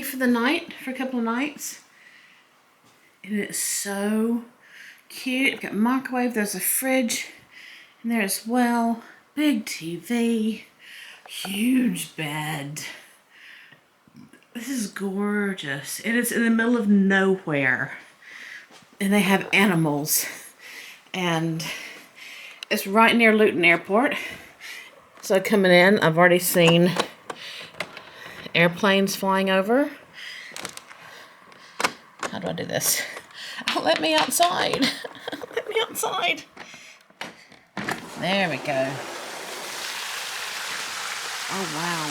for the night, for a couple of nights. And it's so cute. I've got a microwave, there's a fridge in there as well. Big TV, huge bed. This is gorgeous. It is in the middle of nowhere. And they have animals. And it's right near Luton Airport. So coming in, I've already seen airplanes flying over. How do I do this? Oh, let me outside. Let me outside. There we go. Oh, wow.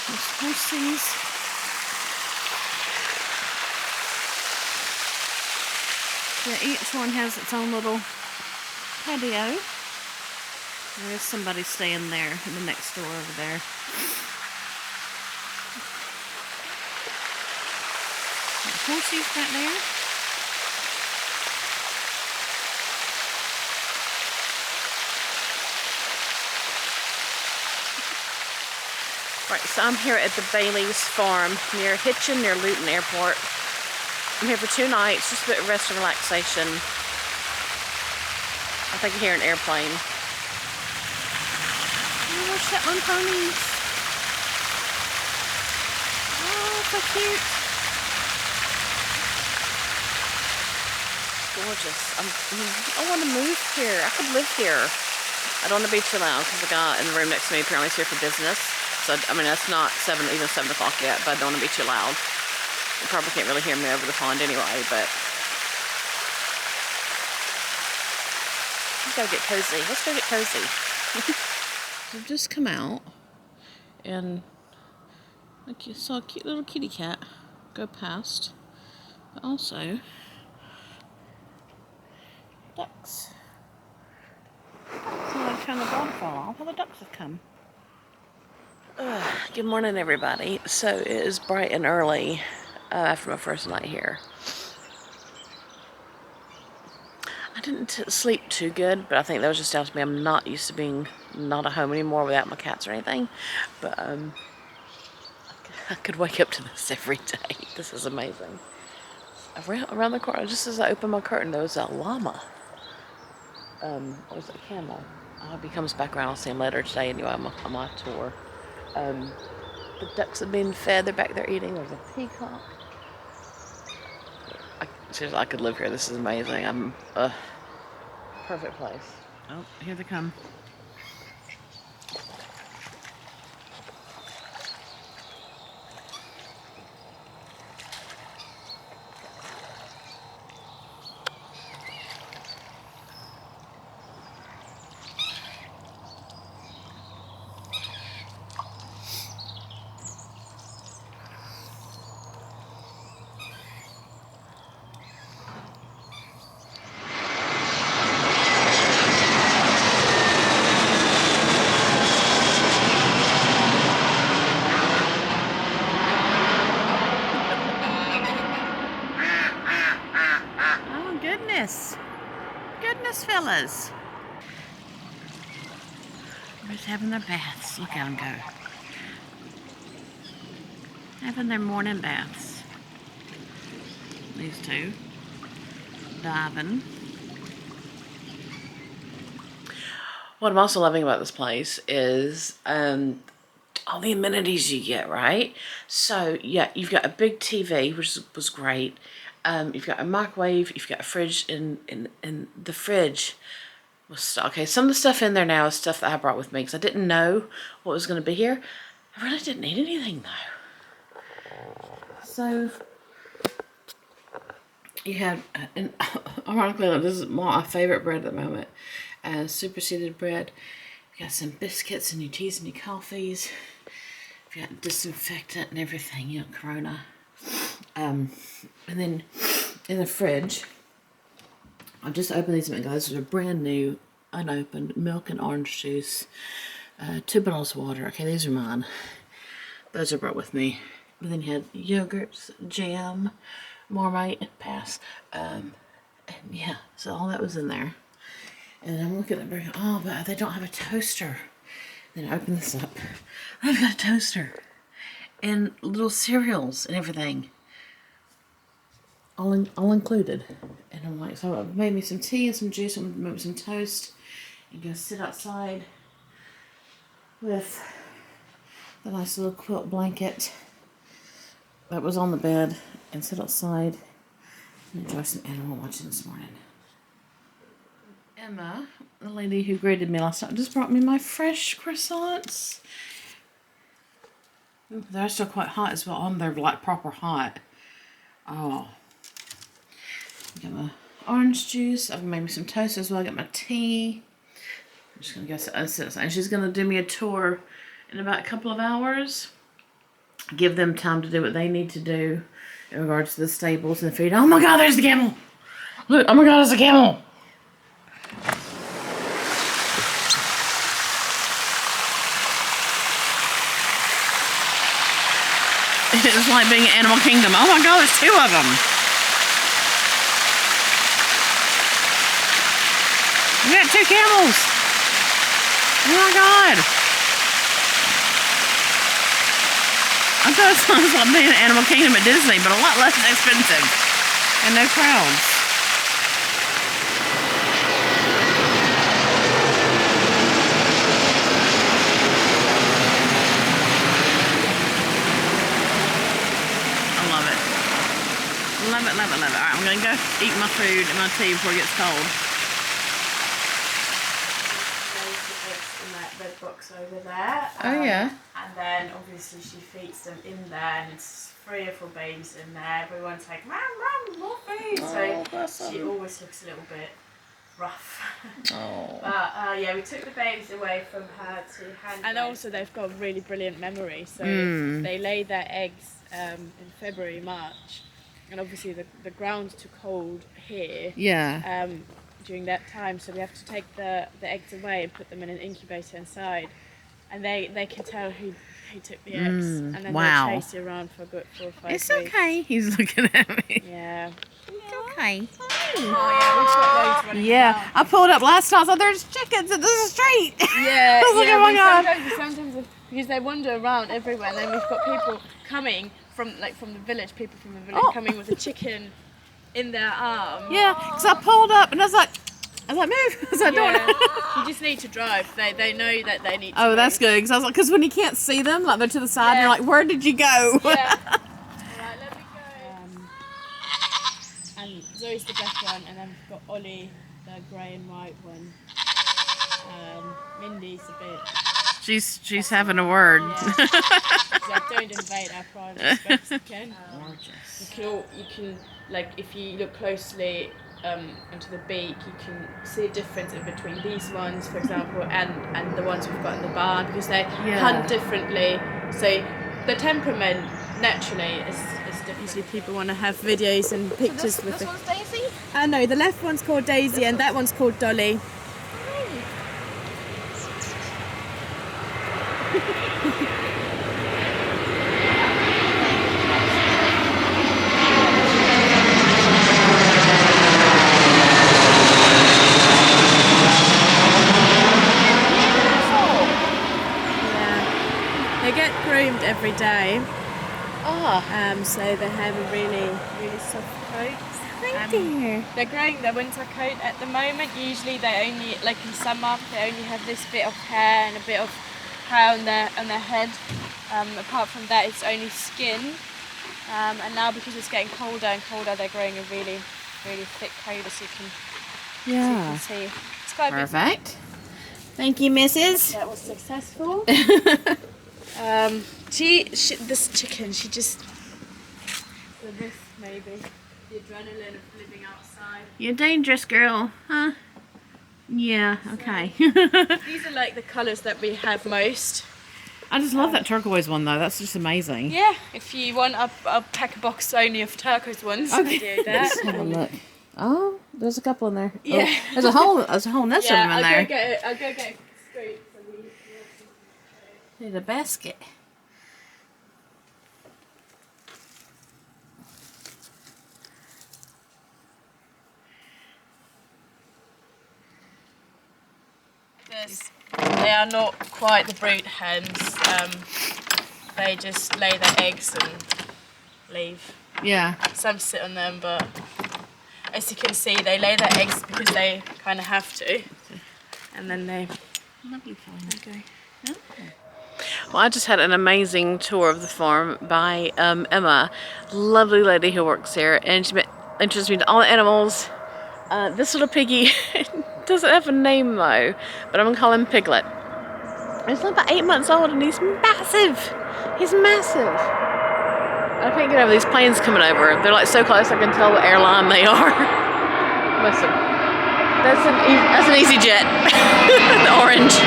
There's horses. So each one has its own little patio. There's somebody staying there in the next door over there. Horses back there. Right, so I'm here at the Bailey's Farm near Hitchin, near Luton Airport. I'm here for 2 nights, just a bit of rest and relaxation. I think I hear an airplane. Oh, Shetland ponies. Oh, so cute. Gorgeous. I want to move here. I could live here. I don't want to be too loud because the guy in the room next to me apparently is here for business. So, I mean, it's not even 7 o'clock yet, but I don't want to be too loud. You probably can't really hear me over the pond anyway, but let's go get cozy. Let's go get cozy. I've just come out and I saw a cute little kitty cat go past, but also ducks. So I found the dog fall off. All the ducks have come. Good morning, everybody. So it is bright and early after my first night here. I didn't sleep too good, but I think that was just down to me. I'm not used to being not at home anymore without my cats or anything. But I could wake up to this every day. This is amazing. Around the corner, just as I opened my curtain, there was that llama. Or was it a camel? I hope he comes back around. I'll see him later today anyway. I'm on my tour. The ducks have been fed. They're back there eating. There's a peacock. Seriously, I could live here. This is amazing. Perfect place. Oh, here they come. Goodness, fellas. They're just having their baths. Look at them go. Having their morning baths. These two. Diving. What I'm also loving about this place is all the amenities you get, right? So, yeah, you've got a big TV, which was great. You've got a microwave, you've got a fridge, and the fridge was, okay, some of the stuff in there now is stuff that I brought with me because I didn't know what was going to be here. I really didn't need anything, though. So, you have, and ironically, this is my favorite bread at the moment, superseded bread. You've got some biscuits and your teas and your coffees. You've got disinfectant and everything, you know, Corona. And then in the fridge, I've just opened these guys. These are brand new, unopened milk and orange juice, 2 bottles of water. Okay, these are mine. Those are brought with me. But then you had yogurts, jam, Marmite, pass. And yeah, so all that was in there. And I'm looking at them, oh, but they don't have a toaster. Then I open this up. I've got a toaster. and little cereals and everything. All included. And I'm like, so I made me some tea and some juice and maybe some toast and go sit outside with the nice little quilt blanket that was on the bed and sit outside and enjoy some animal watching this morning. Emma, the lady who greeted me last night, just brought me my fresh croissants. They're still quite hot as well. They're like proper hot. Oh. Got my orange juice. I've made me some toast as well. I got my tea. I'm just going to go sit outside. And she's going to do me a tour in about a couple of hours. Give them time to do what they need to do in regards to the stables and the feed. Oh my God, there's the camel! Look, oh my God, there's a camel! It's like being in Animal Kingdom. Oh my God, there's 2 of them. We got 2 camels. Oh my God. I thought it sounds like being in Animal Kingdom at Disney, but a lot less expensive. And no crowds. Love it, love it, love it. Alright, I'm going to go eat my food and my tea before it gets cold. In that red box over there. Oh yeah. And then obviously she feeds them in there, and it's 3 or 4 babies in there. Everyone's like, "Mom, mom, more food." So she always looks a little bit rough. Oh. But yeah, we took the babies away from her to hand. And also they've got really brilliant memory. So they lay their eggs in February, March. And obviously the ground's too cold here. Yeah. During that time, so we have to take the eggs away and put them in an incubator inside, and they can tell who took the eggs, and then they chase you around for a good 4 or 5 It's weeks. okay. He's looking at me. Yeah. It's okay. Oh yeah, we've got loads running Yeah. I pulled up last night, so there's chickens in the street. Yeah. I was like, oh my God. Sometimes because they wander around everywhere, and then we've got people coming from the village, coming with a chicken in their arm. Yeah, because I pulled up and I was like, move. I was like, don't. You just need to drive. They know that they need to Oh, that's move. good. Because I was like, because when you can't see them, like they're to the side, and you're like, where did you go? Yeah. Alright, let me go. And Zoe's the black one, and then we've got Ollie, the grey and white one. Mindy's a bit. She's having a word. Yeah. Don't invade our private space again. Gorgeous. You can like if you look closely into the beak, you can see a difference in between these ones, for example, and the ones we've got in the barn, because they hunt differently. So the temperament naturally is different. Usually people want to have videos and pictures with This one's Daisy? No, the left one's called Daisy and that one's called Dolly. They get groomed every day. So they have a really soft coat. They're growing their winter coat at the moment. Usually they only, like in summer, they only have this bit of hair and a bit of hair on their head. Apart from that, it's only skin. And now because it's getting colder and colder, they're growing a really thick coat, as you can see. It's quite Perfect. Thank you, Mrs. That was successful. This chicken, she just, the risk maybe, the adrenaline of living outside. You're dangerous, girl, huh? Yeah, okay. These are like the colours that we have most. I just love that turquoise one, though. That's just amazing. Yeah, if you want, I'll pack a box only of turquoise ones. Okay. Do that. Let's have a look. Oh, there's a couple in there. Yeah. Oh, there's a whole nest of them in there. I'll go get it straight for the Need a basket. They are not quite the brood hens. they just lay their eggs and leave. Yeah. Some sit on them, but as you can see, they lay their eggs because they kind of have to, and then they go. Well, I just had an amazing tour of the farm by Emma, lovely lady who works here, and she introduced me to all the animals. This little piggy doesn't have a name though, but I'm gonna call him Piglet. He's about 8 months old and he's massive. He's massive. I can't get over these planes coming over. They're like so close I can tell what airline they are. Listen, that's an EasyJet, the orange.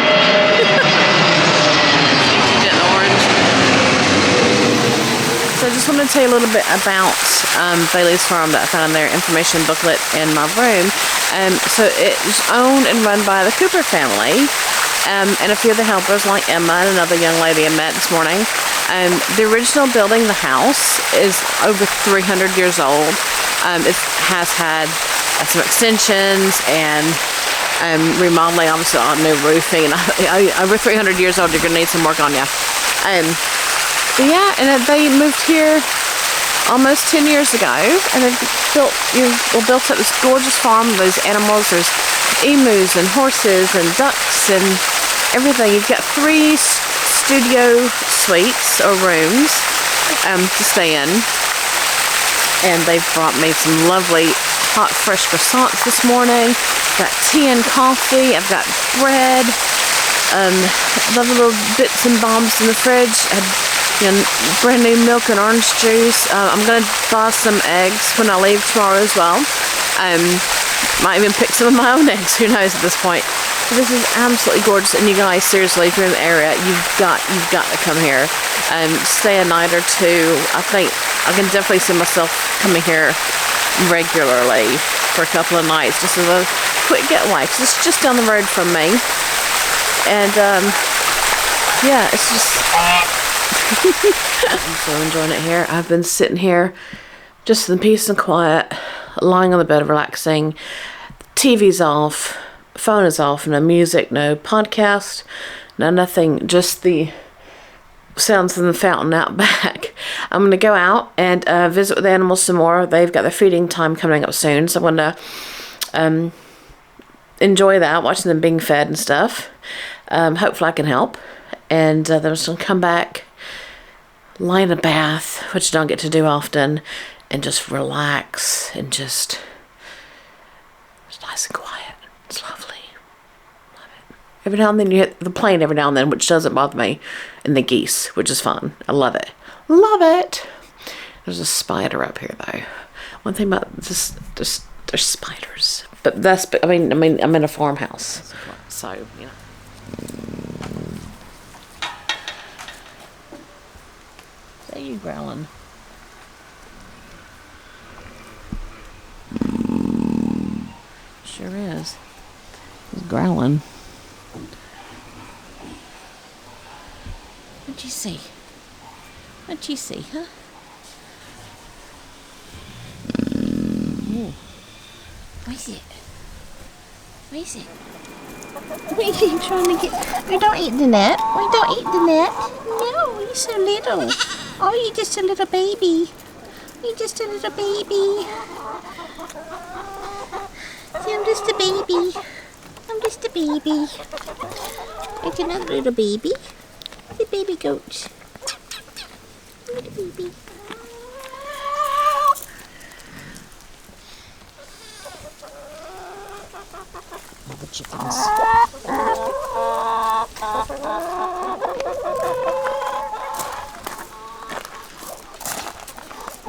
EasyJet, the orange. So I just wanted to tell you a little bit about Bailey's Farm that I found in their information booklet in my room. So it's owned and run by the Cooper family. And a few of the helpers like Emma and another young lady I met this morning. The original building, the house, is over 300 years old. It has had some extensions and remodeling, obviously on new roofing. And over 300 years old, you're going to need some work on you. But yeah, and they moved here almost 10 years ago, and they've built up this gorgeous farm with those animals. There's emus and horses and ducks and everything. You've got 3 studio suites or rooms to stay in, and they've brought me some lovely hot fresh croissants this morning. Got tea and coffee. I've got bread, lovely little bits and bobs in the fridge. Brand new milk and orange juice. I'm gonna buy some eggs when I leave tomorrow as well. Might even pick some of my own eggs, who knows at this point. But this is absolutely gorgeous, and you guys, seriously, if you're in the area, you've got to come here and stay a night or two. I think I can definitely see myself coming here regularly for a couple of nights, just as a quick getaway, because it's just down the road from me. And yeah, it's just I'm so enjoying it here. I've been sitting here just in peace and quiet, lying on the bed, relaxing. TV's off, phone is off, no music, no podcast, no nothing, just the sounds from the fountain out back. I'm going to go out and visit with the animals some more. They've got their feeding time coming up soon, so I'm going to enjoy that, watching them being fed and stuff. Hopefully I can help. And then I'm just going to come back, lie in a bath, which I don't get to do often, and just relax and just nice and quiet. It's lovely. Love it. Every now and then you hit the plane every now and then, which doesn't bother me, and the geese, which is fun. I love it. Love it. There's a spider up here though. One thing about this, there's spiders, but I mean I'm in a farmhouse, so you know. Are you growling? Sure is. He's growling. What'd you see? What'd you see, huh? Ooh. What is it? What is it? What are you trying to get? We don't eat the net. We don't eat the net. No, you're so little. Oh, you're just a little baby. You're just a little baby. See, I'm just a baby. I'm just a baby. It's another little baby. The baby goat. Little baby. All the chickens.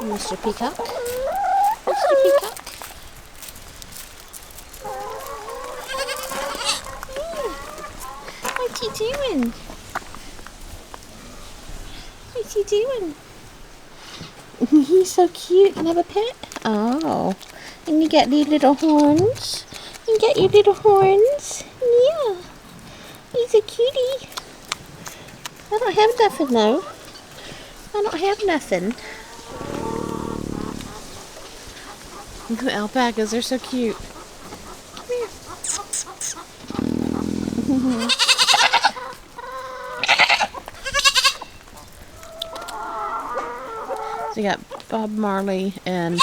Mr. Peacock. Mr. Peacock. What you doing? What you doing? He's so cute. Can I have a pet? Oh. And you got these little horns. You got your little horns. Yeah. He's a cutie. I don't have nothing though. I don't have nothing. Look at the alpacas, they're so cute. Come here. So you got Bob Marley and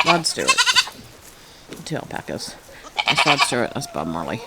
Rod Stewart. 2 alpacas. That's Rod Stewart, that's Bob Marley.